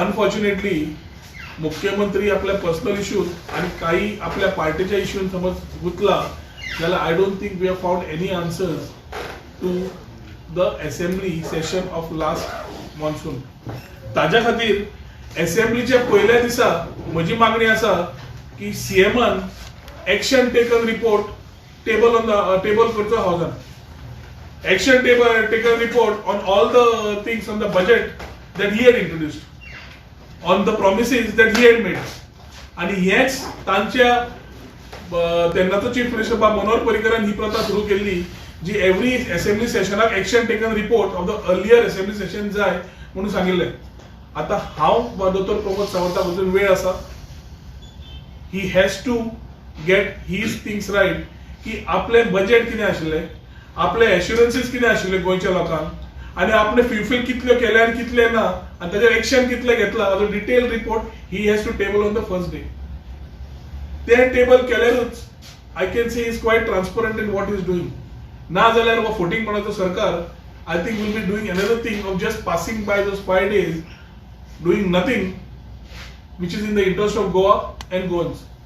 Unfortunately मुख्यमंत्री आपल्या personal issues आणि काही आपल्या पार्टीच्या इश्यून समज गुंतला जाल्यार I don't think we have found any answers to the assembly session of last monsoon. ताज्या खातीर असेंब्लीच्या पयल्या दिसा म्हजी मागणी आसा की सीएमान एक्शन टेकन रिपोर्ट टेबल करचो हावजान. Action taken report on all the things on the budget that he had introduced, on the promises that he had made. आणि हेच तांच्या तेन्नाचो चीफ मिनिस्टर बा मनोहर पर्रीकरान ही प्रथा सुरू केल्ली जी एवरी असेंब्ली सेशनाक action taken report of the earlier assembly session जाय म्हणून सांगिल्लें. आता हांव दोतोर प्रमोद सावंता बद्दल वेळ आसा. He has to get his things right की आपलें बजेट कितें आशिल्लें, आपले एश्युरन्सीस कितें आशिल्ले गोंयच्या लोकांक आनी आपणे फुलफील कितल्यो केले आनी कितले ना आनी ताजेर एक्शन कितले घेतला हाजो डिटेल रिपोर्ट ही has to table on the first day. ते टेबल केल्यारूच I can say is quite transparent in what is doing. ना जाल्यार हो फुटींगपणाचो सरकार I think will be doing another thing of just passing by those 5 days doing nothing which is in the interest of Goa and Goans.